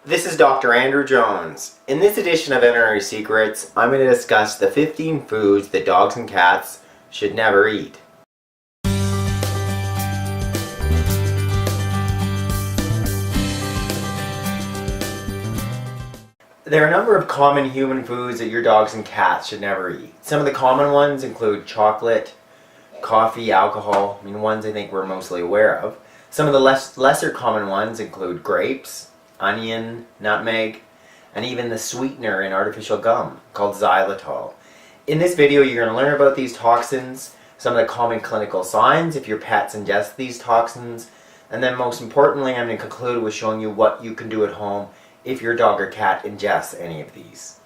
This is Dr. Andrew Jones. In this edition of Veterinary Secrets, I'm going to discuss the 15 foods that dogs and cats should never eat. There are a number of common human foods that your dogs and cats should never eat. Some of the common ones include chocolate, coffee, alcohol, ones I think we're mostly aware of. Some of the lesser common ones include grapes, onion, nutmeg, and even the sweetener in artificial gum called xylitol. In this video, you're going to learn about these toxins, some of the common clinical signs if your pets ingest these toxins, and then most importantly, I'm going to conclude with showing you what you can do at home if your dog or cat ingests any of these.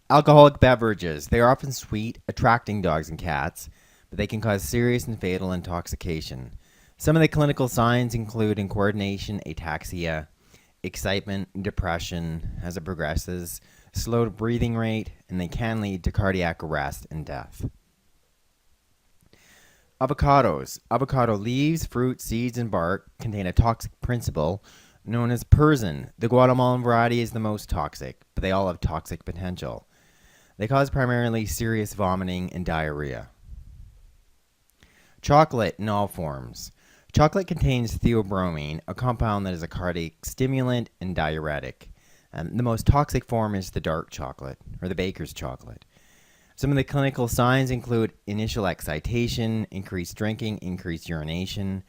Alcoholic beverages. They are often sweet, attracting dogs and cats, but they can cause serious and fatal intoxication. Some of the clinical signs include incoordination, ataxia, excitement, depression as it progresses, slowed breathing rate, and they can lead to cardiac arrest and death. Avocados. Avocado leaves, fruit, seeds, and bark contain a toxic principle known as persin. The Guatemalan variety is the most toxic, but they all have toxic potential. They cause primarily serious vomiting and diarrhea. Chocolate in all forms. Chocolate contains theobromine, a compound that is a cardiac stimulant and diuretic. The most toxic form is the dark chocolate, or the baker's chocolate. Some of the clinical signs include initial excitation, increased drinking, increased urination,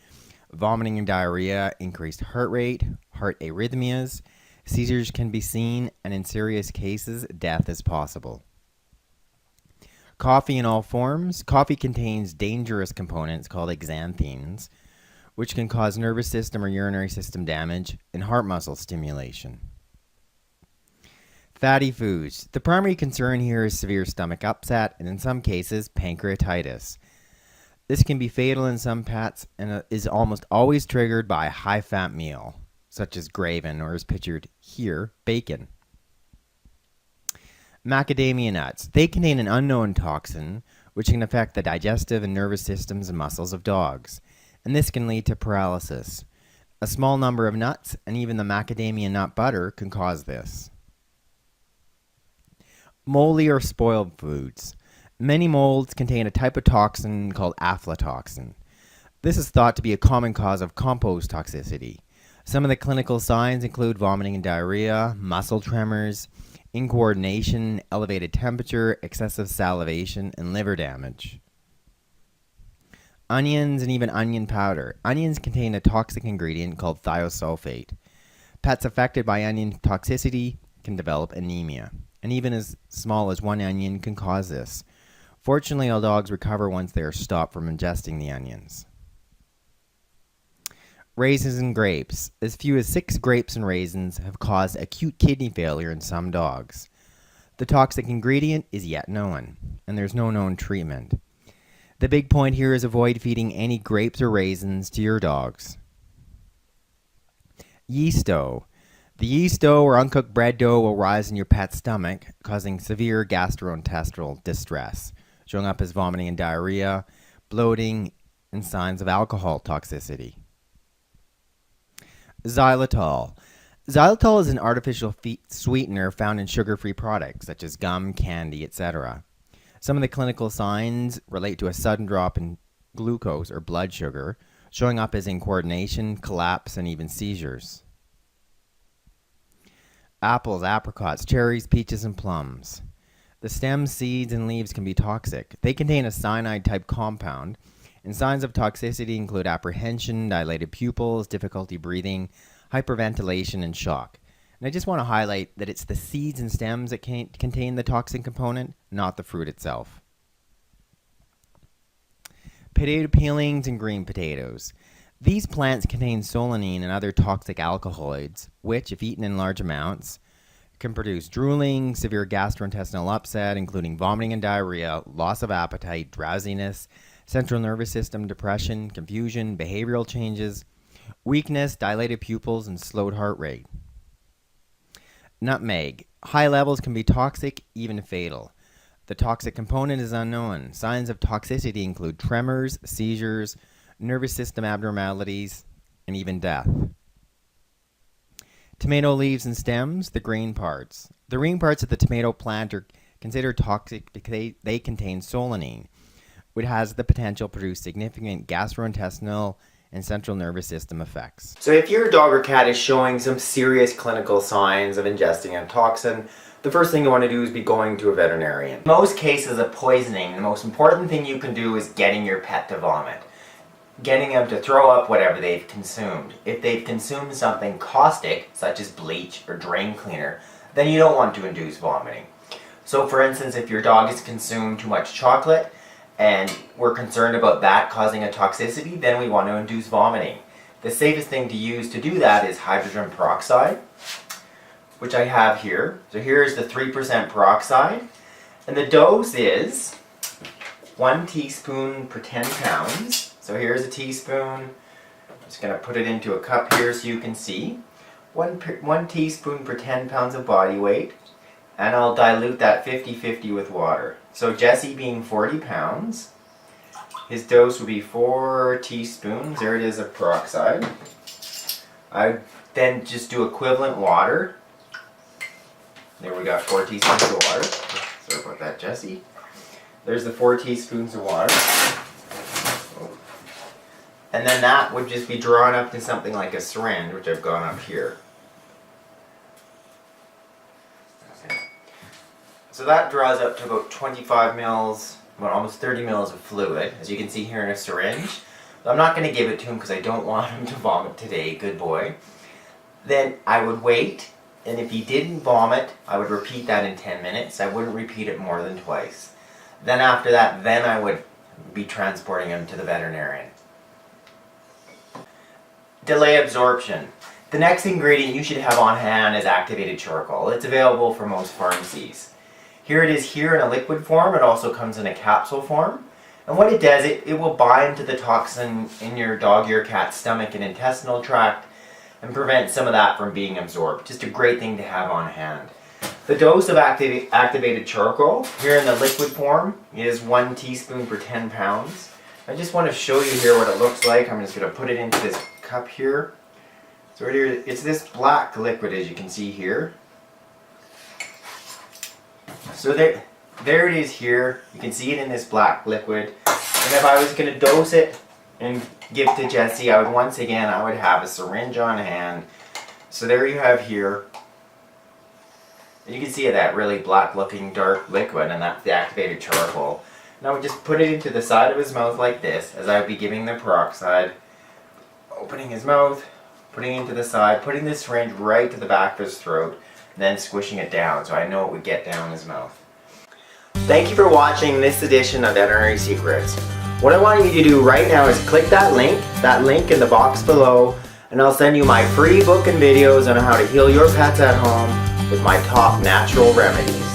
vomiting and diarrhea, increased heart rate, heart arrhythmias, seizures can be seen, and in serious cases, death is possible. Coffee in all forms. Coffee contains dangerous components called xanthines, which can cause nervous system or urinary system damage and heart muscle stimulation. Fatty foods. The primary concern here is severe stomach upset and in some cases pancreatitis. This can be fatal in some pets and is almost always triggered by a high-fat meal, such as graven or as pictured here, bacon. Macadamia nuts. They contain an unknown toxin which can affect the digestive and nervous systems and muscles of dogs, and this can lead to paralysis. A small number of nuts and even the macadamia nut butter can cause this. Moldy or spoiled foods. Many molds contain a type of toxin called aflatoxin. This is thought to be a common cause of compost toxicity. Some of the clinical signs include vomiting and diarrhea, muscle tremors, incoordination, elevated temperature, excessive salivation, and liver damage. Onions and even onion powder. Onions contain a toxic ingredient called thiosulfate. Pets affected by onion toxicity can develop anemia, and even as small as one onion can cause this. Fortunately, all dogs recover once they are stopped from ingesting the onions. Raisins and grapes. As few as 6 grapes and raisins have caused acute kidney failure in some dogs. The toxic ingredient is yet known, and there's no known treatment. The big point here is avoid feeding any grapes or raisins to your dogs. Yeast dough. The yeast dough or uncooked bread dough will rise in your pet's stomach, causing severe gastrointestinal distress, showing up as vomiting and diarrhea, bloating, and signs of alcohol toxicity. Xylitol. Xylitol is an artificial sweetener found in sugar-free products such as gum, candy, etc. Some of the clinical signs relate to a sudden drop in glucose or blood sugar, showing up as incoordination, collapse, and even seizures. Apples, apricots, cherries, peaches, and plums. The stems, seeds, and leaves can be toxic. They contain a cyanide-type compound, and signs of toxicity include apprehension, dilated pupils, difficulty breathing, hyperventilation, and shock. And I just want to highlight that it's the seeds and stems that contain the toxin component, not the fruit itself. Potato peelings and green potatoes. These plants contain solanine and other toxic alkaloids, which, if eaten in large amounts, can produce drooling, severe gastrointestinal upset, including vomiting and diarrhea, loss of appetite, drowsiness, central nervous system depression, confusion, behavioral changes, weakness, dilated pupils, and slowed heart rate. Nutmeg. High levels can be toxic, even fatal. The toxic component is unknown. Signs of toxicity include tremors, seizures, nervous system abnormalities, and even death. Tomato leaves and stems, the green parts. The green parts of the tomato plant are considered toxic because they contain solanine, which has the potential to produce significant gastrointestinal and central nervous system effects. So if your dog or cat is showing some serious clinical signs of ingesting a toxin, the first thing you want to do is be going to a veterinarian. In most cases of poisoning, the most important thing you can do is getting your pet to vomit. Getting them to throw up whatever they've consumed. If they've consumed something caustic, such as bleach or drain cleaner, then you don't want to induce vomiting. So for instance, if your dog has consumed too much chocolate, and we're concerned about that causing a toxicity, then we want to induce vomiting. The safest thing to use to do that is hydrogen peroxide, which I have here. So here's the 3% peroxide, and the dose is 1 teaspoon per 10 pounds. So here's a teaspoon. I'm just going to put it into a cup here so you can see. 1 teaspoon per 10 pounds of body weight, and I'll dilute that 50-50 with water. So Jesse being 40 pounds, his dose would be 4 teaspoons, there it is, of peroxide. I then just do equivalent water. There we got 4 teaspoons of water. Sorry about that, Jesse. There's the 4 teaspoons of water. And then that would just be drawn up to something like a syringe, which I've gone up here. So that draws up to about 25 mils, about almost 30 mils of fluid, as you can see here in a syringe. But I'm not going to give it to him because I don't want him to vomit today, good boy. Then I would wait, and if he didn't vomit, I would repeat that in 10 minutes. I wouldn't repeat it more than twice. Then after that, then I would be transporting him to the veterinarian. Delay absorption. The next ingredient you should have on hand is activated charcoal. It's available from most pharmacies. Here it is here in a liquid form. It also comes in a capsule form. And what it does, it will bind to the toxin in your dog or your cat's stomach and intestinal tract and prevent some of that from being absorbed. Just a great thing to have on hand. The dose of activated charcoal here in the liquid form is 1 teaspoon per 10 pounds. I just want to show you here what it looks like. I'm just going to put it into this cup here. So right here, it's this black liquid, as you can see here. So there it is here. You can see it in this black liquid. And if I was going to dose it and give to Jesse, I would have a syringe on hand. So there you have here. And you can see that really black looking dark liquid, and that's the activated charcoal. And I would just put it into the side of his mouth like this, as I would be giving the peroxide. Opening his mouth, putting it into the side, putting the syringe right to the back of his throat, and then squishing it down so I know it would get down his mouth. Thank you for watching this edition of Veterinary Secrets. What I want you to do right now is click that link in the box below, and I'll send you my free book and videos on how to heal your pets at home with my top natural remedies.